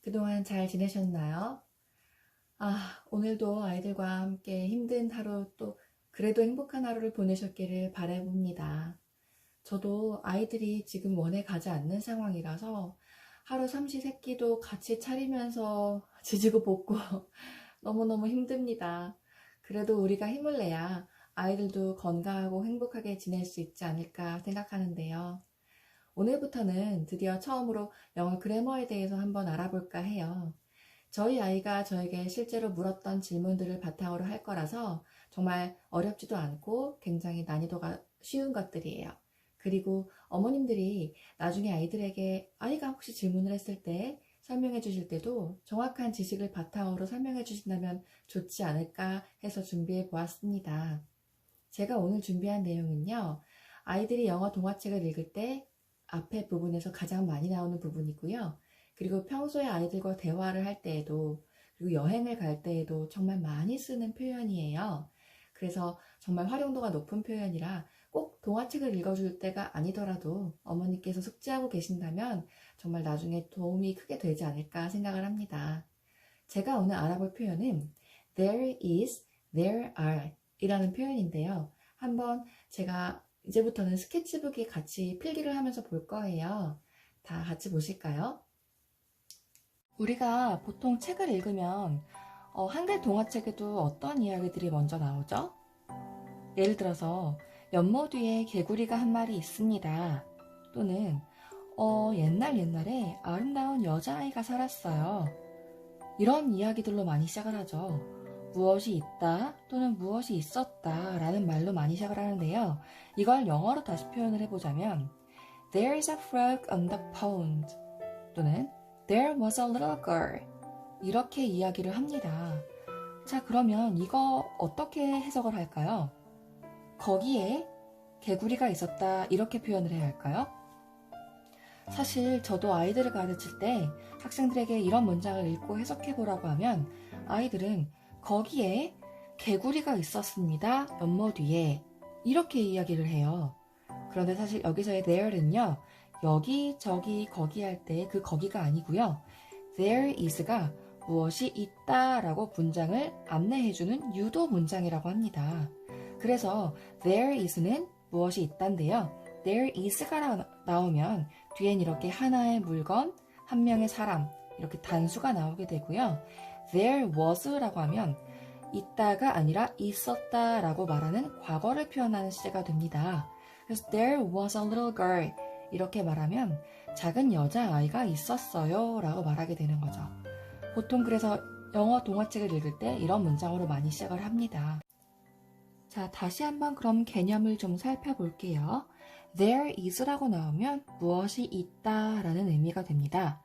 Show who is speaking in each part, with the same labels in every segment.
Speaker 1: 그동안 잘 지내셨나요? 오늘도 아이들과 함께 힘든 하루 또 그래도 행복한 하루를 보내셨기를 바라봅니다. 저도 아이들이 지금 원에 가지 않는 상황이라서 하루 삼시세끼도 같이 차리면서 지지고 볶고 너무너무 힘듭니다. 그래도 우리가 힘을 내야 아이들도 건강하고 행복하게 지낼 수 있지 않을까 생각하는데요. 오늘부터는 드디어 처음으로 영어 그래머에 대해서 한번 알아볼까 해요. 저희 아이가 저에게 실제로 물었던 질문들을 바탕으로 할 거라서 정말 어렵지도 않고 굉장히 난이도가 쉬운 것들이에요. 그리고 어머님들이 나중에 아이들에게 아이가 혹시 질문을 했을 때 설명해 주실 때도 정확한 지식을 바탕으로 설명해 주신다면 좋지 않을까 해서 준비해 보았습니다. 제가 오늘 준비한 내용은요, 아이들이 영어 동화책을 읽을 때 앞에 부분에서 가장 많이 나오는 부분이고요. 그리고 평소에 아이들과 대화를 할 때에도, 그리고 여행을 갈 때에도 정말 많이 쓰는 표현이에요. 그래서 정말 활용도가 높은 표현이라 꼭 동화책을 읽어줄 때가 아니더라도 어머니께서 숙지하고 계신다면 정말 나중에 도움이 크게 되지 않을까 생각을 합니다. 제가 오늘 알아볼 표현은 there is, there are 이라는 표현인데요. 한번 제가 이제부터는 스케치북에 같이 필기를 하면서 볼 거예요. 다 같이 보실까요? 우리가 보통 책을 읽으면 한글 동화책에도 어떤 이야기들이 먼저 나오죠? 예를 들어서 연못 위에 개구리가 한 마리 있습니다. 또는 옛날에 아름다운 여자아이가 살았어요. 이런 이야기들로 많이 시작을 하죠. 무엇이 있다 또는 무엇이 있었다 라는 말로 많이 시작을 하는데요. 이걸 영어로 다시 표현을 해보자면 There is a frog on the pond 또는 There was a little girl 이렇게 이야기를 합니다. 자, 그러면 이거 어떻게 해석을 할까요? 거기에 개구리가 있었다 이렇게 표현을 해야 할까요? 사실 저도 아이들을 가르칠 때 학생들에게 이런 문장을 읽고 해석해 보라고 하면 아이들은 거기에 개구리가 있었습니다. 연못 위에 이렇게 이야기를 해요. 그런데 사실 여기서의 there는요. 여기, 저기, 거기 할 때 그 거기가 아니고요. there is가 무엇이 있다 라고 문장을 안내해주는 유도 문장이라고 합니다. 그래서 there is는 무엇이 있단데요. there is가 나오면 뒤엔 이렇게 하나의 물건, 한 명의 사람 이렇게 단수가 나오게 되고요. there was라고 하면 있다가 아니라 있었다 라고 말하는 과거를 표현하는 시제가 됩니다. 그래서 there was a little girl 이렇게 말하면 작은 여자아이가 있었어요 라고 말하게 되는 거죠. 보통 그래서 영어 동화책을 읽을 때 이런 문장으로 많이 시작을 합니다. 자, 다시 한번 그럼 개념을 좀 살펴볼게요. There is라고 나오면 무엇이 있다 라는 의미가 됩니다.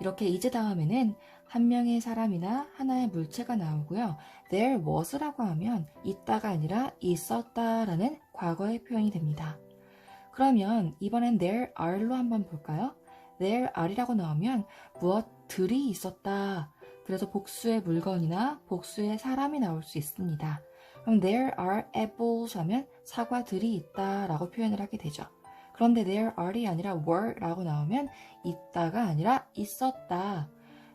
Speaker 1: 이렇게 is 다음에는 한 명의 사람이나 하나의 물체가 나오고요. There was라고 하면 있다가 아니라 있었다 라는 과거의 표현이 됩니다. 그러면 이번엔 there are로 한번 볼까요? there are이라고 나오면 무엇들이 있었다. 그래서 복수의 물건이나 복수의 사람이 나올 수 있습니다. 그럼 there are apples 하면 사과들이 있다 라고 표현을 하게 되죠. 그런데 there are이 아니라 were 라고 나오면 있다가 아니라 있었다.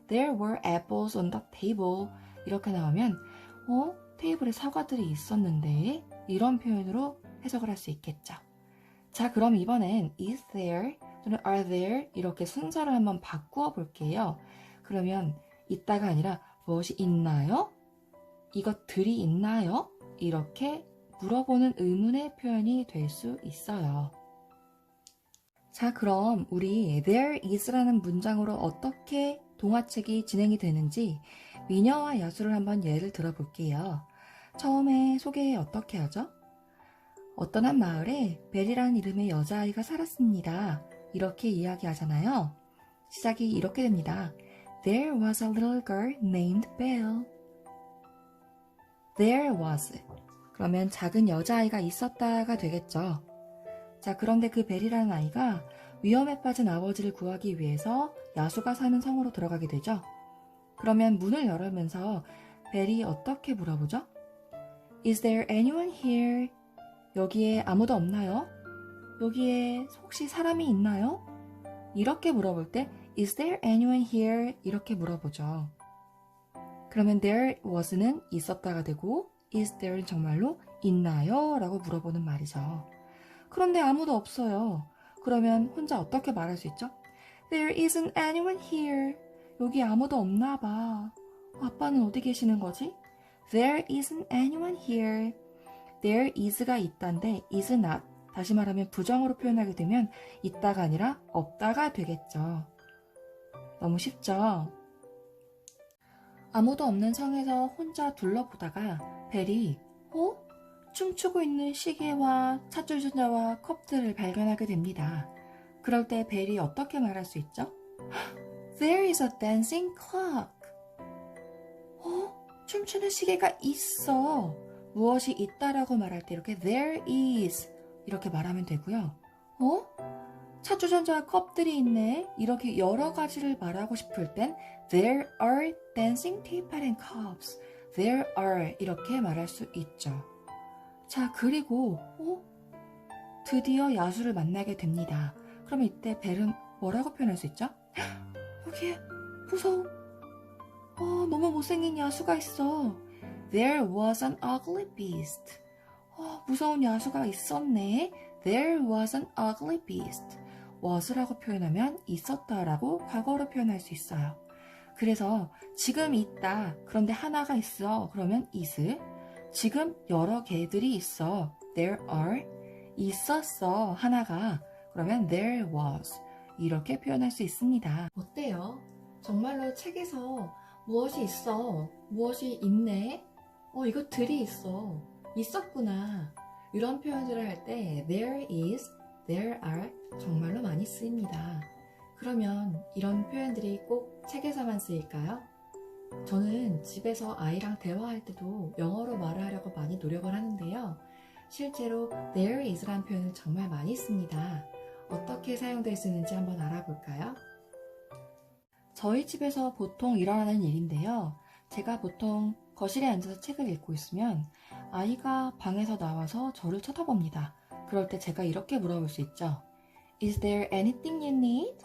Speaker 1: There were apples on the table 이렇게 나오면 테이블에 사과들이 있었는데 이런 표현으로 해석을 할 수 있겠죠. 자, 그럼 이번엔 is there 또는 are there 이렇게 순서를 한번 바꾸어 볼게요. 그러면 있다가 아니라 무엇이 있나요? 이것들이 있나요? 이렇게 물어보는 의문의 표현이 될 수 있어요. 자, 그럼 우리 there is라는 문장으로 어떻게 동화책이 진행이 되는지 미녀와 야수를 한번 예를 들어볼게요. 처음에 소개 어떻게 하죠? 어떤 한 마을에 벨이라는 이름의 여자아이가 살았습니다. 이렇게 이야기하잖아요. 시작이 이렇게 됩니다. There was a little girl named Belle. There was. 그러면 작은 여자아이가 있었다가 되겠죠. 자, 그런데 그 벨이라는 아이가 위험에 빠진 아버지를 구하기 위해서 야수가 사는 성으로 들어가게 되죠. 그러면 문을 열으면서 벨이 어떻게 물어보죠? Is there anyone here? 여기에 아무도 없나요? 여기에 혹시 사람이 있나요? 이렇게 물어볼 때 Is there anyone here? 이렇게 물어보죠. 그러면 there was는 있었다가 되고 is there는 정말로 있나요? 라고 물어보는 말이죠. 그런데 아무도 없어요. 그러면 혼자 어떻게 말할 수 있죠? There isn't anyone here. 여기 아무도 없나 봐. 아빠는 어디 계시는 거지? There isn't anyone here. There is가 있다인데 is not. 다시 말하면 부정으로 표현하게 되면 있다가 아니라 없다가 되겠죠. 너무 쉽죠? 아무도 없는 성에서 혼자 둘러보다가 벨이 춤추고 있는 시계와 차주전자와 컵들을 발견하게 됩니다. 그럴 때 벨이 어떻게 말할 수 있죠? There is a dancing clock. 춤추는 시계가 있어. 무엇이 있다라고 말할 때 이렇게 there is 이렇게 말하면 되고요. 차주전자 컵들이 있네. 이렇게 여러 가지를 말하고 싶을 땐 there are dancing teapot and cups. There are 이렇게 말할 수 있죠. 자, 그리고 드디어 야수를 만나게 됩니다. 그러면 이때 벨은 뭐라고 표현할 수 있죠? 여기에 무서워. 너무 못생긴 야수가 있어. There was an ugly beast. 무서운 야수가 있었네. There was an ugly beast. was라고 표현하면 있었다라고 과거로 표현할 수 있어요. 그래서 지금 있다. 그런데 하나가 있어. 그러면 is. 지금 여러 개들이 있어. There are. 있었어. 하나가. 그러면 there was. 이렇게 표현할 수 있습니다. 어때요? 정말로 책에서 무엇이 있어? 무엇이 있네? 이거 들이 있어. 있었구나. 이런 표현들을 할 때 there is, there are 정말로 많이 쓰입니다. 그러면 이런 표현들이 꼭 책에서만 쓰일까요? 저는 집에서 아이랑 대화할 때도 영어로 말을 하려고 많이 노력을 하는데요. 실제로 there is라는 표현을 정말 많이 씁니다. 어떻게 사용될 수 있는지 한번 알아볼까요? 저희 집에서 보통 일어나는 일인데요. 제가 보통 거실에 앉아서 책을 읽고 있으면 아이가 방에서 나와서 저를 쳐다봅니다. 그럴 때 제가 이렇게 물어볼 수 있죠. Is there anything you need?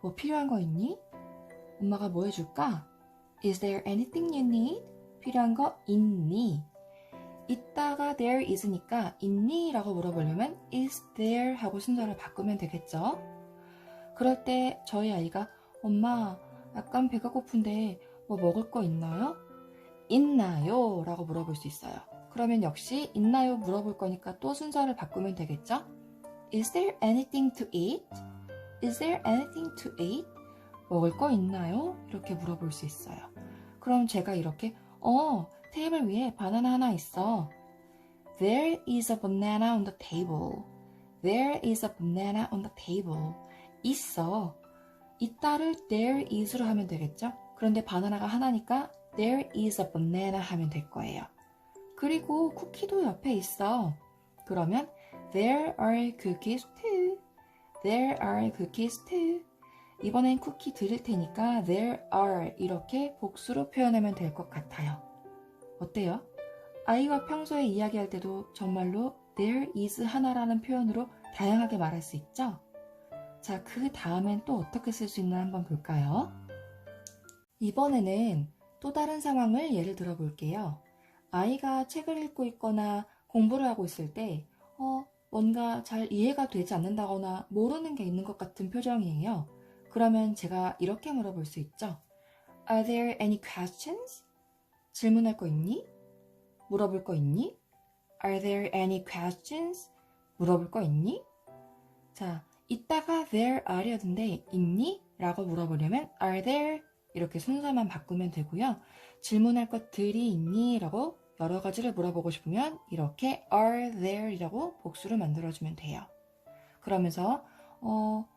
Speaker 1: 뭐 필요한 거 있니? 엄마가 뭐 해줄까? Is there anything you need? 필요한 거 있니? 있다가 there is니까 있니? 라고 물어보려면 is there 하고 순서를 바꾸면 되겠죠? 그럴 때 저희 아이가 엄마 약간 배가 고픈데 뭐 먹을 거 있나요? 있나요? 라고 물어볼 수 있어요. 그러면 역시 있나요? 물어볼 거니까 또 순서를 바꾸면 되겠죠? Is there anything to eat? Is there anything to eat? 먹을 거 있나요? 이렇게 물어볼 수 있어요. 그럼 제가 이렇게 테이블 위에 바나나 하나 있어. There is a banana on the table. There is a banana on the table. 있어. 있다를 there is로 하면 되겠죠? 그런데 바나나가 하나니까 there is a banana 하면 될 거예요. 그리고 쿠키도 옆에 있어. 그러면 there are cookies too. There are cookies too. 이번엔 쿠키 드릴 테니까 there are 이렇게 복수로 표현하면 될 것 같아요. 어때요? 아이와 평소에 이야기할 때도 정말로 there is 하나라는 표현으로 다양하게 말할 수 있죠? 자, 그 다음엔 또 어떻게 쓸 수 있나 한번 볼까요? 이번에는 또 다른 상황을 예를 들어 볼게요. 아이가 책을 읽고 있거나 공부를 하고 있을 때 뭔가 잘 이해가 되지 않는다거나 모르는 게 있는 것 같은 표정이에요. 그러면 제가 이렇게 물어볼 수 있죠. Are there any questions? 질문할 거 있니? 물어볼 거 있니? Are there any questions? 물어볼 거 있니? 자, 이따가 there are였는데 있니? 라고 물어보려면 are there 이렇게 순서만 바꾸면 되고요. 질문할 것들이 있니? 라고 여러 가지를 물어보고 싶으면 이렇게 are there 이라고 복수를 만들어주면 돼요. 그러면서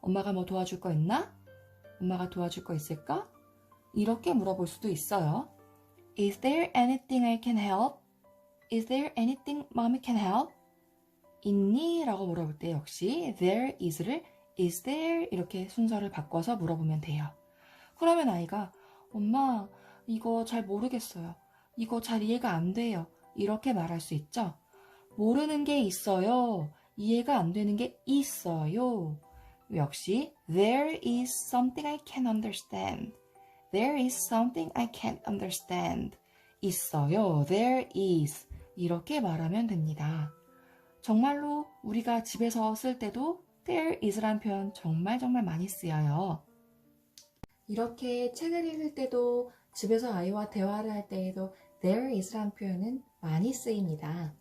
Speaker 1: 엄마가 뭐 도와줄 거 있나? 엄마가 도와줄 거 있을까? 이렇게 물어볼 수도 있어요. Is there anything I can help? Is there anything mommy can help? 있니? 라고 물어볼 때 역시 there is를 is there 이렇게 순서를 바꿔서 물어보면 돼요. 그러면 아이가 엄마 이거 잘 모르겠어요. 이거 잘 이해가 안 돼요. 이렇게 말할 수 있죠. 모르는 게 있어요. 이해가 안 되는 게 있어요. 역시 There is something I can't understand. There is something I can't understand. 있어요. There is. 이렇게 말하면 됩니다. 정말로 우리가 집에서 쓸 때도 there is란 표현 정말 많이 쓰여요. 이렇게 책을 읽을 때도 집에서 아이와 대화를 할 때에도 there is란 표현은 많이 쓰입니다.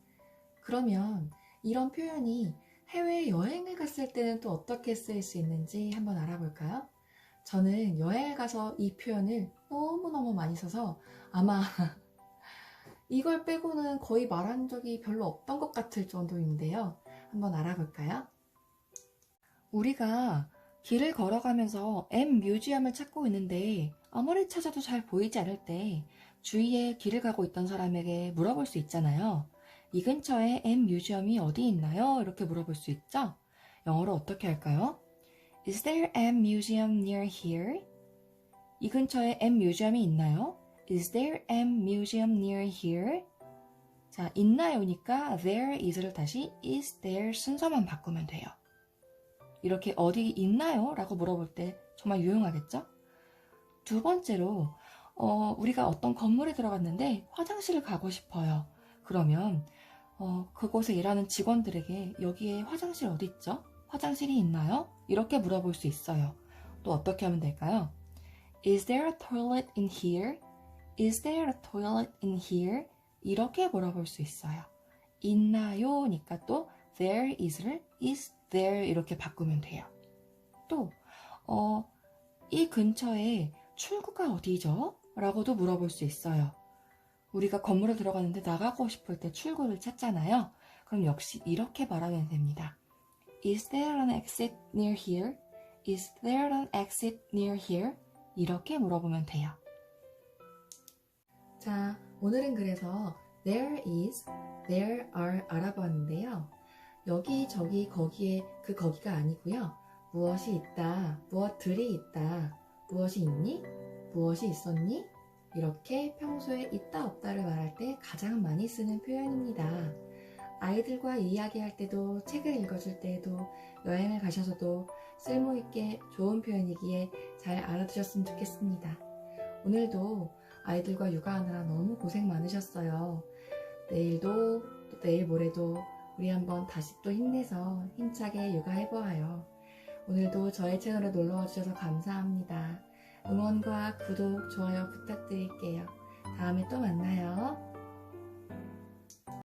Speaker 1: 그러면 이런 표현이 해외 여행을 갔을 때는 또 어떻게 쓰일 수 있는지 한번 알아볼까요? 저는 여행을 가서 이 표현을 너무너무 많이 써서 아마 이걸 빼고는 거의 말한 적이 별로 없던 것 같을 정도인데요. 한번 알아볼까요? 우리가 길을 걸어가면서 M 뮤지엄을 찾고 있는데 아무리 찾아도 잘 보이지 않을 때 주위에 길을 가고 있던 사람에게 물어볼 수 있잖아요. 이 근처에 M 뮤지엄이 어디 있나요? 이렇게 물어볼 수 있죠? 영어로 어떻게 할까요? Is there M museum near here? 이 근처에 M 뮤지엄이 있나요? Is there M museum near here? 자, 있나요니까 there is를 다시 is there 순서만 바꾸면 돼요. 이렇게 어디 있나요? 라고 물어볼 때 정말 유용하겠죠? 두 번째로 우리가 어떤 건물에 들어갔는데 화장실을 가고 싶어요. 그러면 그곳에 일하는 직원들에게 여기에 화장실 어디 있죠? 화장실이 있나요? 이렇게 물어볼 수 있어요. 또 어떻게 하면 될까요? Is there a toilet in here? Is there a toilet in here? 이렇게 물어볼 수 있어요. 있나요? 니까 또 there is를 is there 이렇게 바꾸면 돼요. 또 이 근처에 출구가 어디죠? 라고도 물어볼 수 있어요. 우리가 건물에 들어가는데 나가고 싶을 때 출구를 찾잖아요. 그럼 역시 이렇게 말하면 됩니다. Is there an exit near here? Is there an exit near here? 이렇게 물어보면 돼요. 자, 오늘은 그래서 there is, there are 알아보았는데요. 여기, 저기, 거기에 그 거기가 아니고요. 무엇이 있다, 무엇들이 있다, 무엇이 있니? 무엇이 있었니? 이렇게 평소에 있다 없다를 말할 때 가장 많이 쓰는 표현입니다. 아이들과 이야기할 때도 책을 읽어줄 때에도 여행을 가셔서도 쓸모있게 좋은 표현이기에 잘 알아두셨으면 좋겠습니다. 오늘도 아이들과 육아하느라 너무 고생 많으셨어요. 내일도 또 내일 모레도 우리 한번 다시 또 힘내서 힘차게 육아해보아요. 오늘도 저의 채널에 놀러와 주셔서 감사합니다. 응원과 구독, 좋아요 부탁드릴게요. 다음에 또 만나요.